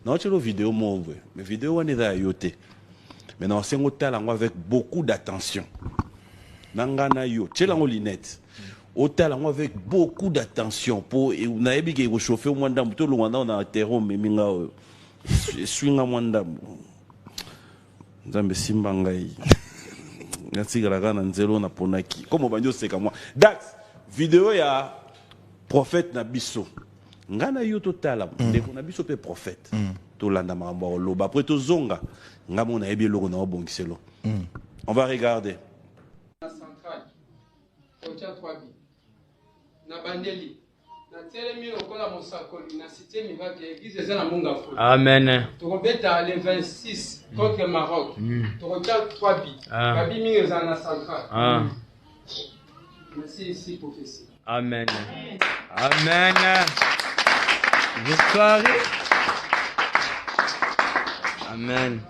Non, tu as une vidéo, mais vidéo, on est à yoté. Mais non, c'est un hôtel avec beaucoup d'attention. Nangana yo, tu as une lunette. Hôtel avec beaucoup d'attention. Pour, on a ébi que chauffer au moins d'un tout le monde on a terreau, mais minga, swing à moins d'un. Zambe simbangai. Merci Galagana Nzelo na ponaki. Comme on c'est comme moi. Dax, vidéo ya prophète Nabiso. Ngana yo total. Ndeko Nabiso pe prophète. To landa mambo loba. Après to zonga. Ngamo na ebi logo na obongiselo. On va regarder. La centrale. Ocha 3B. Na bandeli. Na telemi okola mosakoli na cité mivake église eza na munga fo. Amen. Tokobeta le 26 contre le Maroc. Tokocha 3B. Babi mingi eza na centrale. Merci ici prophétie. Amen. Amen. Victoire. Amen.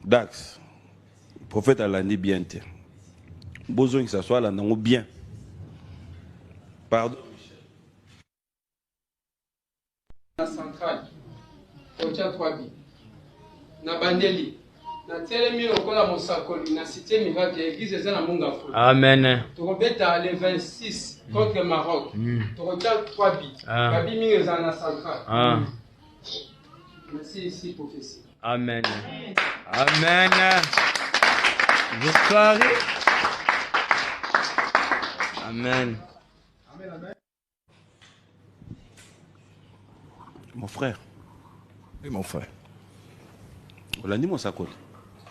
Dax, prophète a l'année bien. Besoin que ça soit là, non bien. Pardon. La centrale. Ocha 3B. Na bandeli. Na telemi okola mosakoli na cité mivake église eza na munga fo. Amen. Tokobeta le 26 contre le Maroc. Tokocha 3B. Babi mingi eza na centrale. Merci ici prophétie. Amen. Amen. Victoire. Amen. Mon frère. Oui, mon frère. On a dit mon sacol.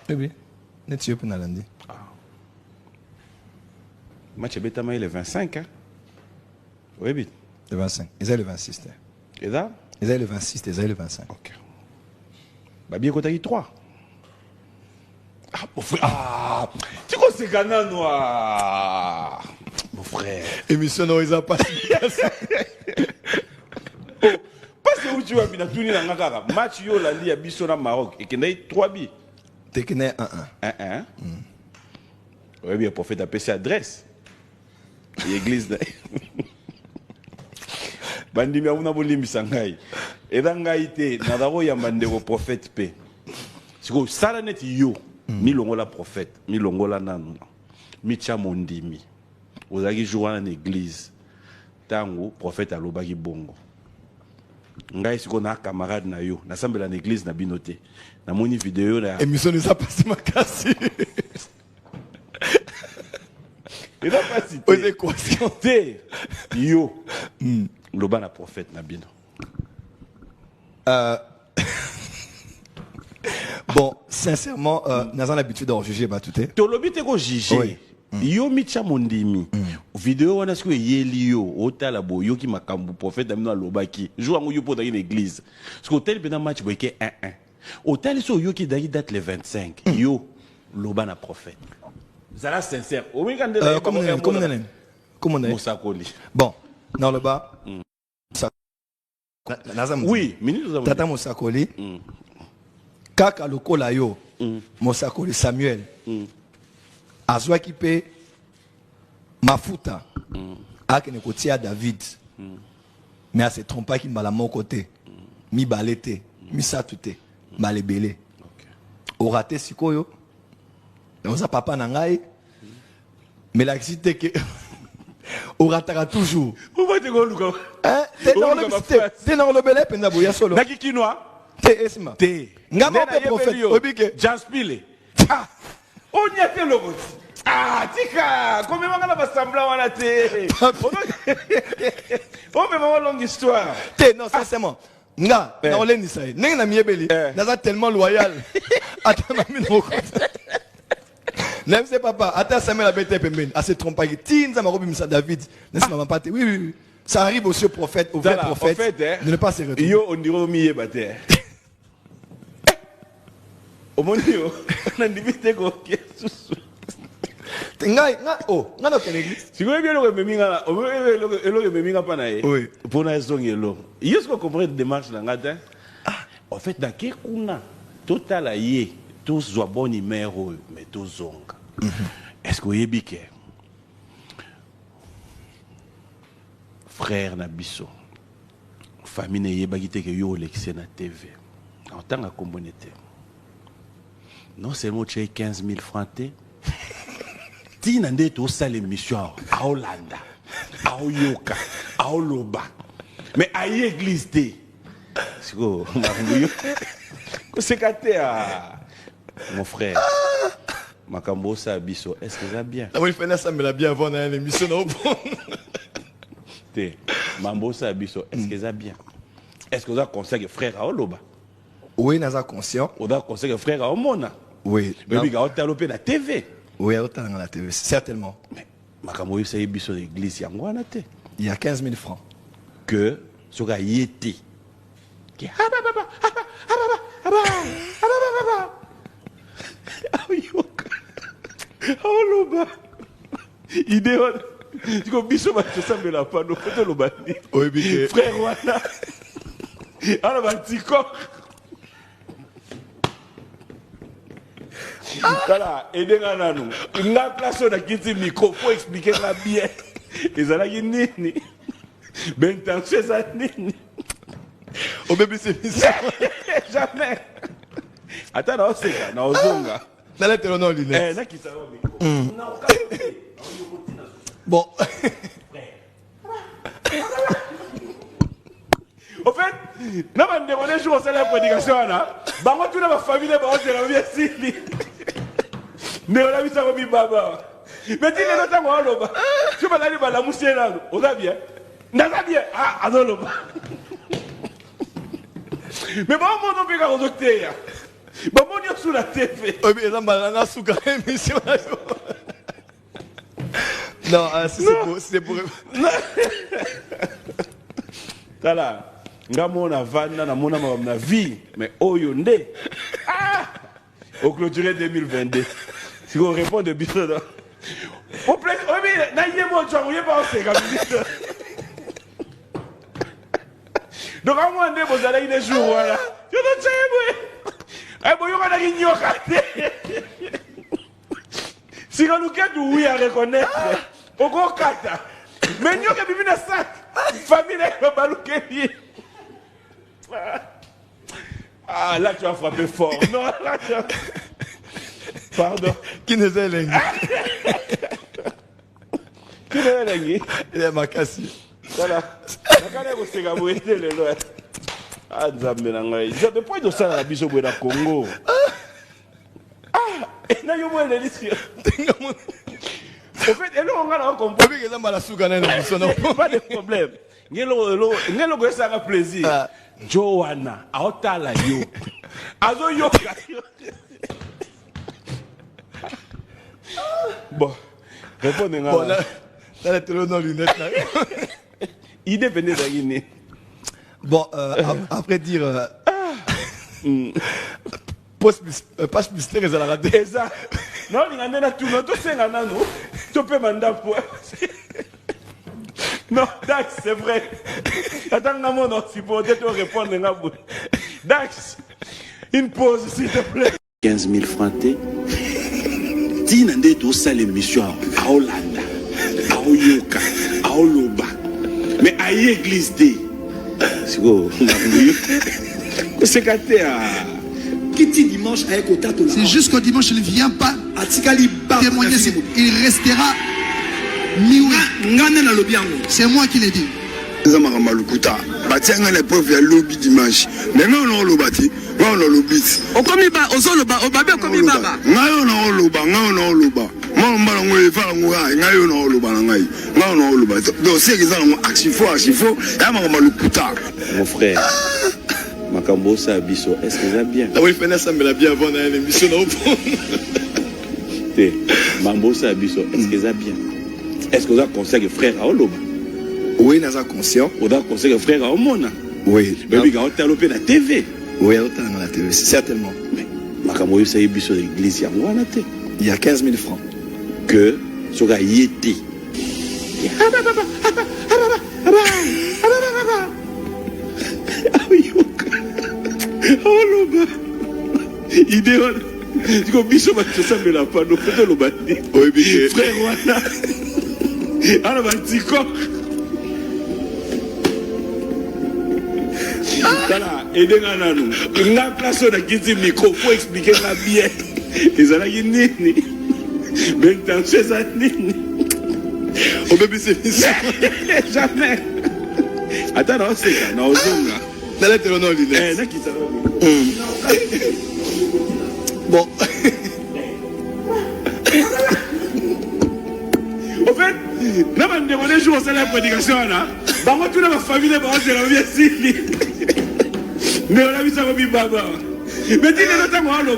Oui, oui. N'est-ce pas lundi? Match Betama il est 25, hein? Oui, oui. Le 25. Ils ont le 26. Et là? Ils ont le 26, ils ont le 25. Ok. Bah bien qu'on t'a dit 3. Ah, mon frère. Ah, tu crois que c'est Ghana noir? Mon frère. Émission non, ils ont pas. Parce que où tu vas bien tourner dans Ngakara. Match yo lundi à Bissona Maroc et qu'il y a 3 billes. Tekene 1-1. 1-1. Oui, bien, prophète a passé adresse. L'église. Bandi mia una bolimbi sangai. Et dans Gaïté, Nadaro Yambande au prophète P. C'est que ça net yo. Mi longola prophète. Mi longola nanu. Mi chamondimi. Vous avez joué en église. Tango, prophète alobaki bongo. Ngai siko na camarade na yo. Na semble en église na binoté. Na moni vidéo na. Émission nous a passé ma casse. Il n'a pas cité. Aux équations. Yo. Loba na prophète na bino. Bon, sincèrement, nous avons l'habitude d'en juger Batouté. Tolobi te ko juger. Yo micha mondimi. Vidéo wana siko yeli yo otala bo yo ki makambu prophète amino lobaki. Jour ngo yo po dans l'église. Parce que hôtel bena match boyeke 1-1. Hôtel so yo ki dagi date le 25. Yo loba na prophète. Zala sincère. O mi kande comment Mosakoli. Bon, dans le bas. Oui, minute Tata Mosakoli. Kaka lokola yo. Mosakoli Samuel. Azwa qui paie mafuta akene kotia David mais à se tromper qui m'a la mon côté mi balete mi satute malebele au raté sikoyo on sa papa nangai mais l'accident que au ratera toujours on va te goluka hein t'es dans le belé penda boya solo naki kinoa t'es esma t'es ngama pe prophète obike Jaspile on y a fait le vote. Ah, tika, comme on a pas semblant à te. Oh, mais ma longue histoire. T'es non, sincèrement. Nga, na olen nisai. Nenga na miebeli. Naza tellement loyal. Attends, ma mine au côté. N'aime c'est papa. Attends, Samuel a bêté pemben. À se tromper. Tinza ma robe misa David. N'est-ce pas pate. Oui, oui. Ça arrive aussi au prophète, au vrai prophète. De ne pas se retourner. Yo, on dirait au milieu bâté. Au monde yo, on a dit ko Ngai, oh, nga no l'église. Si vous voulez bien le meminga, le meminga pa na e. Oui. Pour na zongelo. Est-ce que vous comprenez démarche na ngata? En fait, dans quel kuna total aye, tous zo bon numéro mais tous zonga. Est-ce que vous yebike? Frère na biso. famille n'est pas qui yo l'élection na TV. En tant que communauté. Non seulement tu as 15 000 francs. Tu n'as pas ça l'émission à Hollande, à Oyoka, à Oloba. Mais à l'église, c'est quoi? C'est mon frère. Makambo Sabiso, est-ce que ça bien? Ah oui, il fait ça, mais la bien avant l'émission. Mambo Sabiso, est-ce que ça bien? Est-ce que vous avez conseillé frère à Oloba? Oui, nous sommes conscients. Vous avez conseillé frère à Omona? Oui. Mais vous avez développé la TV? Oui, autant dans la TV, certainement. Mais Makambo Sabiso l'église, il y a 15 000 francs. Que ce gars y était. Oloba. Idéal. Tu comprends biso ba ça me la pas no photo lo bandi. Oui bien. Frère wana. Ala ba tiko. Voilà, edenga nanu. Nga place na kiti micro pour expliquer la bien. Ezala nini. Ben tension ça nini. Au bébé c'est mission. Jamais. Attends, non, c'est ça, non, zonga. Dans la télé, non, Linette. Là, qui ça va, micro. Bon. Au fait, nous avons demandé jour à la prédication, là. Bah, moi, toute ma famille, bah, on s'est remis à Sili. Mais on a vu ça comme baba. Mais dis-le, nous avons un loba. Tu vas aller à la moussière, là. On a bien. On a bien. Ah, à loba. Mais bon, on peut pas docteur. Bon, on est sur la TV. Oui, mais là, on a sous quand même émission. Non, c'est pour. Tala, ngamona vanda na mona ma vie, mais oyonde. Ah! Au clôturer 2022. Si on répond de biso là. Au plaît, oui, mais na yemo tu as pas c'est comme ça. Donc à moi ndé bozala ine jour voilà. Tu te sais eh bon yo kana kinyoka. Si on nous quête oui à reconnaître. Oko kata. Mais nyoka bibi na sac. Famille va balouker. Ah là tu as frappé fort. Non là tu as... Pardon. Qui ne sait l'engue? Qui ne sait l'engue? Il est makasi. Voilà. Nakane ko sega boete le lo. Ah nzambe na ngai. Je peux pas de ça na biso boe na Congo. Ah, et na yo mo le lisio. En fait, elle on a compris que ça m'a la sougana na pas de problème. Ngelo go ça a plaisir. Joanna, aotala yo. Azo yo. Bon, répondez-moi. Bon, là, la télé dans lunettes là. Idée venait de Guinée. Bon, après dire. Passe mystère, ils ont la raté. Non, il y en a tout. Non, tout c'est un anneau. Tu peux mandat pour. Non, Dax, c'est vrai. Attends, non, si pour te répondre, Dax, une pause, s'il te plaît. 15 000 francs. Tu n'as pas ça l'émission à Hollande, à Oyoka, à Oloba. Mais à l'église, c'est quoi? C'est qu'à c'est jusqu'au dimanche, il ne vient pas témoigner. Il restera mieux. C'est moi qui l'ai dit. Dimanche. Mais non, non, le bâti. Non, non, le bit. On commet pas, on sort le bas, on va bien commis baba. Non, non, le bas, non, le bas. Moi, on va l'envoyer faire l'envoyer. Non, le bas, non, non, le bas. Donc, c'est qu'ils ont archifo, archifo. Et à le couta. Mon frère. Makambo Sabiso, est-ce que ça bien? Ah oui, il fait ça, mais la bien avant l'émission. Mambo Sabiso, est-ce que ça bien? Est-ce que vous avez conseillé frère à Oloba? Oui, nous sommes conscients. Vous avez conseillé frère à Omona? Oui. Mais vous avez développé la TV? Oui, autant dans la TV, certainement. Mais Makambo Sabiso, l'église, il y a 15 000 francs. Que ce gars y était. Oloba. Idéal. Tu comprends biso ba ça me la pas no photo lo bandi. Oui bien. Frère wana. Ala ba tiko. Voilà, et de Ganano. Il a place on a quitté le micro pour expliquer la bien. Ils ont dit nini. Mais dans ces années. Au bébé, c'est jamais. Attends, non, c'est ça. Non, Zonga. Là, tu es bon. Au fait, là, on me demandait jour au la prédication là. Bah, moi, toute ma famille, bah, c'est la vie ici. Mais on a vu ça comme baba. Mais dis le temps moi là.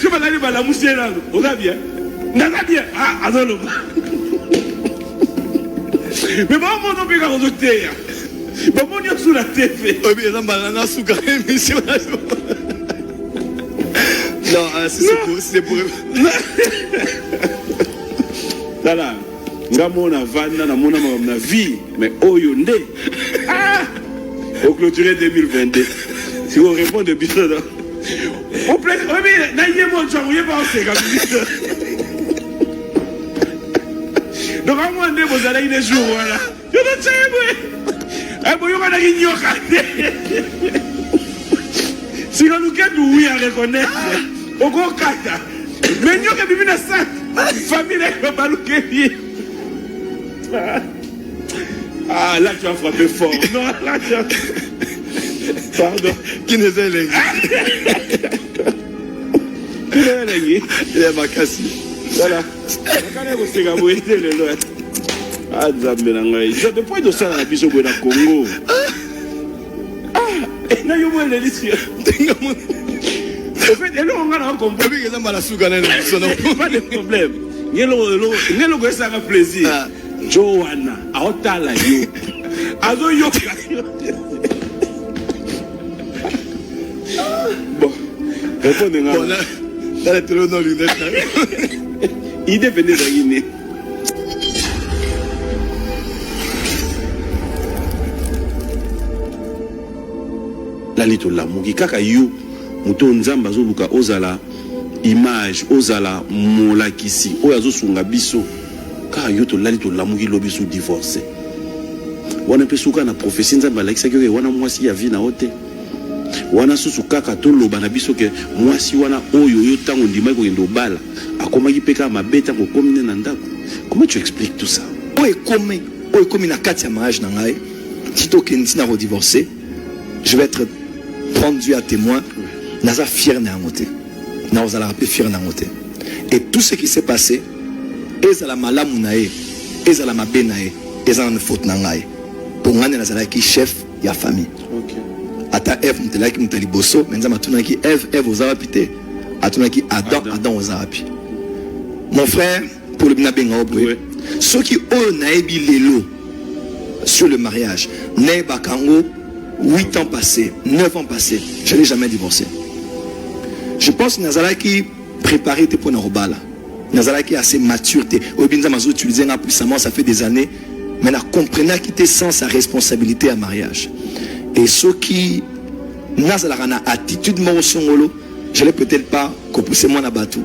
Tu vas aller à la moussière là. On a bien. On a bien. Ah, attends là. Mais bon, mon nom est au docteur. Bon, mon nom sur la TV. Oui, mais là, banana sous quand même ici. Non, c'est pour. Voilà. Ngamona vanda na mona na vie mais oyonde ah au clôturer 2022 si on répond de bien au plaît oui na yemo tchouye pas c'est comme donc à moi ndé vous allez les jours voilà yo na tchemwe ah bon yo kana kinyoka si on nous qu'est oui à reconnaître au go kata mais nyoka bibi na sac famille ko baluke. Ah, là tu as frappé fort. Non, là tu as... Pardon. Qui n'est pas l'aigle? Qui n'est pas l'aigle? Il est ma casse. Voilà. Quand vous êtes le loin. Ah, Zambélangaï. Je ne peux pas ça dans la biso de Congo. Ah, et là, il y a un délicieux. En fait, et là, on a compris que ça m'a la souganée. Pas de problème. Il y a le ça fait plaisir. Joanna, aotala yo. Azo yo. Bon, répondez-moi. Bon, là, tu es dans l'unité. Il est venu de Guinée. La lito la mugi kaka yo. Muto nzamba zo luka ozala image, ozala molakisi, oyazo sunga biso. Car yo to lali to lamuki lobi sous divorcé. Wana pesuka na prophétie nzamba la kisaki wana mwasi ya vie na ote. Wana susu kaka to loba na biso ke mwasi wana oyo yo tango ndima ko ndo bala. Akoma ki peka mabeta ko komine na ndako. Comment tu expliques tout ça? Oye komi na kati ya mariage na ngai. Tito kendi na redivorcer. Je vais être rendu à témoin. Naza fier na ngote. Na ozala rappeler fier na ngote. Et tout ce qui s'est passé ezala malamu na ye ezala mabe na ye ezala na faute na ngai pour ngane nazalaki chef ya famille. OK. Ata Eve mutelaki mutali boso menza matunaki Eve ozala pité atunaki Adam ozala pi. Mon frère pour le binabenga obwe ceux qui o naebi lelo sur le mariage ne bakango 8 ans passés 9 ans passés je n'ai jamais divorcé. Je pense que nazalaki préparé pour na robala. Nazala qui est assez mature. Au Binza Mazou utilisé puissamment, ça fait des années. Mais na comprenait qu'il était sans sa responsabilité à mariage. Et ceux qui Nazala na attitude mon songolo, je l'ai peut-être pas poussé moi na batou.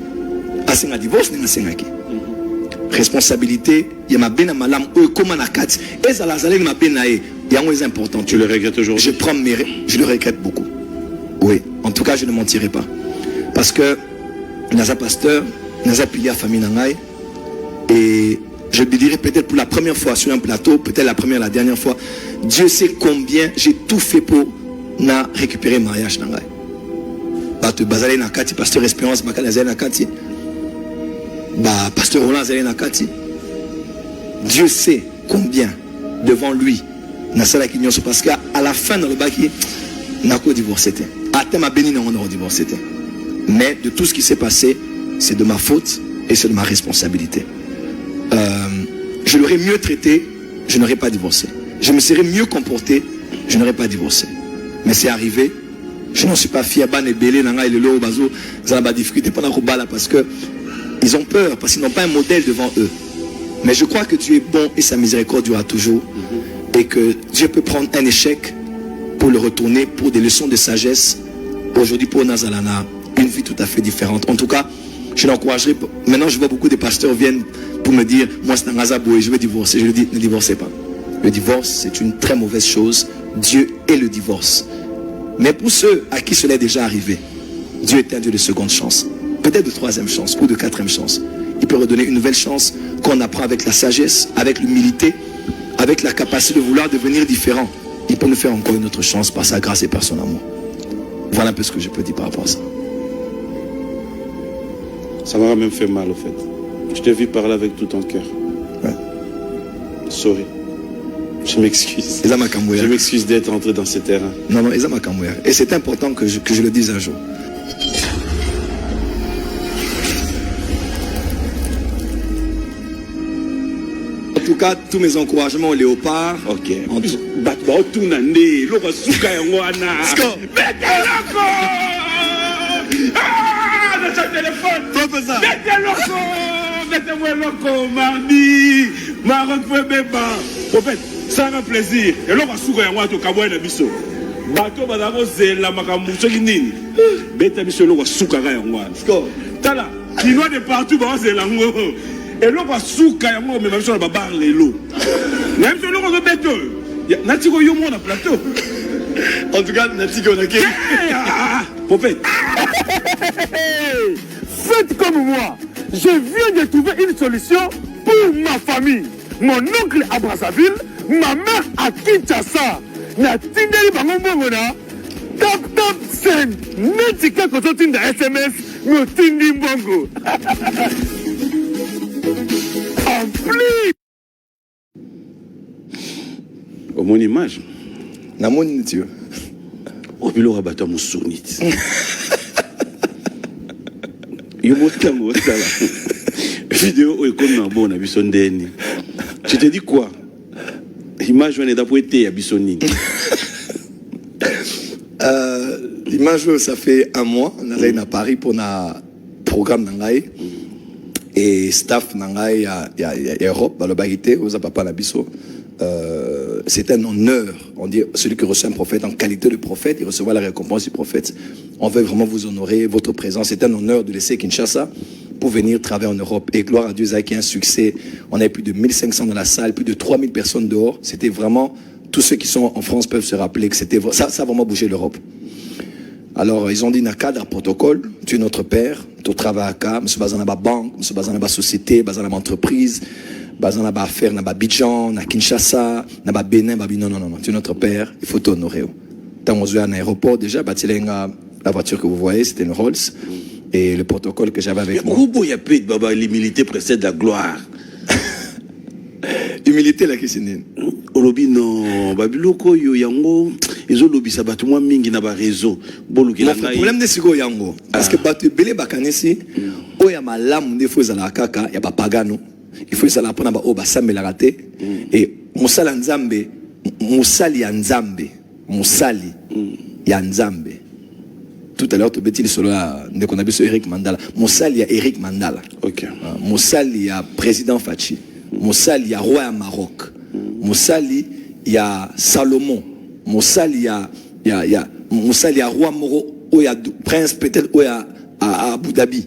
Assez na divorce ni na qui. Responsabilité, il y a ma bena malam ou comment na kat. Et ça la zalé ma benae, il y a un important. Tu le regrettes aujourd'hui? Je le regrette beaucoup. Oui, en tout cas je ne mentirai pas. Parce que Naza pasteur Naza pilier à famille Nangaï. Et je lui dirais peut-être pour la première fois sur un plateau, peut-être la première, la dernière fois, Dieu sait combien j'ai tout fait pour récupérer le mariage Nangaï. Bazalé Nakati, pasteur Espérance, Bakal Azalé Nakati. Pasteur Roland Azalé Nakati. Dieu sait combien devant lui, Nasala Kinyon, parce qu'à la fin dans le baki, Nako divorcé. À thème à béni, on a divorcé. Mais de tout ce qui s'est passé, c'est de ma faute et c'est de ma responsabilité. Je l'aurais mieux traité, je n'aurais pas divorcé. Je me serais mieux comporté, je n'aurais pas divorcé. Mais c'est arrivé, je n'en suis pas fier. Parce que ils ont peur, parce qu'ils n'ont pas un modèle devant eux. Mais je crois que Dieu est bon et sa miséricorde durera toujours. Et que Dieu peut prendre un échec pour le retourner, pour des leçons de sagesse. Aujourd'hui, pour Nazalana, une vie tout à fait différente. En tout cas, je l'encouragerai. Maintenant, je vois beaucoup de pasteurs viennent pour me dire, moi c'est un Azabou et je veux divorcer. Je lui dis, ne divorcez pas. Le divorce, c'est une très mauvaise chose. Dieu est le divorce. Mais pour ceux à qui cela est déjà arrivé, Dieu est un Dieu de seconde chance, peut-être de troisième chance ou de quatrième chance. Il peut redonner une nouvelle chance qu'on apprend avec la sagesse, avec l'humilité, avec la capacité de vouloir devenir différent. Il peut nous faire encore une autre chance par sa grâce et par son amour. Voilà un peu ce que je peux dire par rapport à ça. Ça m'a même fait mal, au fait. Je t'ai vu parler avec tout ton cœur. Ouais. Sorry. Je m'excuse. Je m'excuse d'être entré dans ce terrain. Non, non, et c'est important que je le dise un jour. En tout cas, tous mes encouragements au Léopard. Ok. Professeur. Mettez-moi loco, mardi. Maroc bébé. Prophète, ça a un plaisir. Et là, on va souga yango to kabwa na biso. Bato badako zela makambu soki nini. Beta biso lo souka ga yango. Tala, kinois de partout ba zela ngo. Et là, on va souka yango mais biso na babar lelo. Même si on beto. Natiko yo mo na plateau. En tout cas, Natiko na ke. Prophète. Faites comme moi. Je viens de trouver une solution pour ma famille. Mon oncle à Brazzaville, ma mère à Kinshasa. Na tindeli bango mbongona. Tap tap send. Netika koto tinda SMS. No tindi mbongo. En plus. Au mon image. Na mon Dieu. Au bilo rabato mon sournit. Yo motango sala. Vidéo o ekona bona bisondeni. Tu te dis quoi? Image on est d'apprêter à Bissoni. L'image ça fait un mois. On est à Paris pour un programme Nangaï et staff Nangaï à Europe dans le Bagité aux papa Nabiso. C'est un honneur, on dit celui qui reçoit un prophète en qualité de prophète, il recevra la récompense du prophète. On veut vraiment vous honorer, votre présence. C'est un honneur de laisser Kinshasa pour venir travailler en Europe. Et gloire à Dieu, ça a été un succès. On avait plus de 1500 dans la salle, plus de 3000 personnes dehors. C'était vraiment, tous ceux qui sont en France peuvent se rappeler que c'était ça a vraiment bougé l'Europe. Alors, ils ont dit, dans le cadre protocole, tu es notre père, tu travailles à Ka, monsieur Bazan na banque, monsieur Bazan na société, Bazan na entreprise, Bazan na affaire, na Abidjan, na Kinshasa, na Bénin, non, tu es notre père, il faut t'honorer. Quand on est à l'aéroport, déjà, la voiture que vous voyez, c'était une Rolls. Et le protocole que j'avais avec moi. L'humilité précède la gloire. Humilité, la question. Olobi non, babiloko yo yango, ils ont lobby sabat moi mingi na ba réseau. Le problème de Sigo yango, parce que batu belé bakanesi, oya malam de fois la kaka, ya ba pagano. Il faut ça la prendre ba o ba samela raté et musala nzambe, musali ya nzambe, musali ya nzambe. Tout à l'heure, tu bêtis sur Eric Mandala. Moussal, il y a Eric Mandala. Ok. Moussal, il y a président Fachi. Moussal, il y a roi à Maroc. Moussal, il y a Salomon. Moussal, il y a roi Moro. Il y a prince peut-être à Abu Dhabi.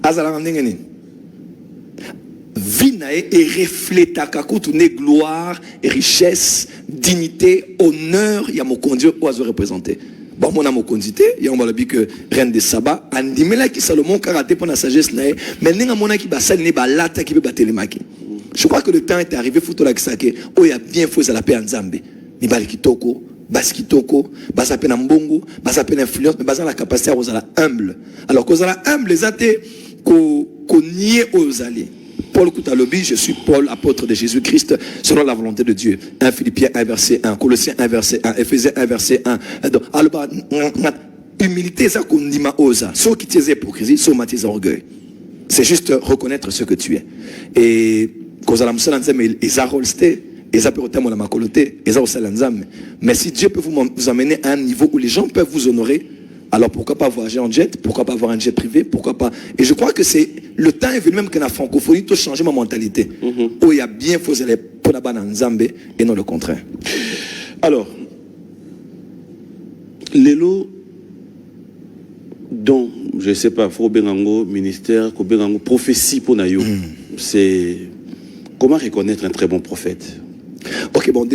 Azala Ndengeni. Vinae et reflète à kakoutoune gloire, richesse, dignité, honneur. Il y a mon conduire ou à se représenter. Bon, mon amour condité, il y a un que reine de Saba, Andimela qui Salomon karaté pour la sagesse nae, mais n'enga mona qui basal ne balata qui peut battre les maki. Je crois que le temps est arrivé, faut la kisake, oh il y a bien faux à la paix en Zambie. Ni balikitoko, baskitoko, basape na mbongo, basape l'influence, mais basant la capacité à aux humble. Alors qu'aux humble, les athées, qu'on nie aux alliés. Paul Koutalobi, je suis Paul, apôtre de Jésus-Christ, selon la volonté de Dieu. 1 Philippiens 1 verset 1, Colossiens 1 verset 1, Éphésiens 1 verset 1. Alors, humilité, ça qu'on dit ma osa. Sauf qui t'es hypocrisie, sauf ma t'es orgueil. C'est juste reconnaître ce que tu es. Et, quand on a ils arrolsté, ils a perdu mon amacoloté, ils a aussi l'anzame. Mais si Dieu peut vous amener à un niveau où les gens peuvent vous honorer, alors pourquoi pas voyager en jet? Pourquoi pas avoir un jet privé? Pourquoi pas? Et je crois que c'est le temps est venu même que la francophonie doit changer ma mentalité. Où il y a bien faut aller pour la banane Zambé et non le contraire. Alors, l'élo dont je sais pas, faut bengango ministère, ko bengango prophétie pour nayo. C'est comment reconnaître un très bon prophète? Ok bon.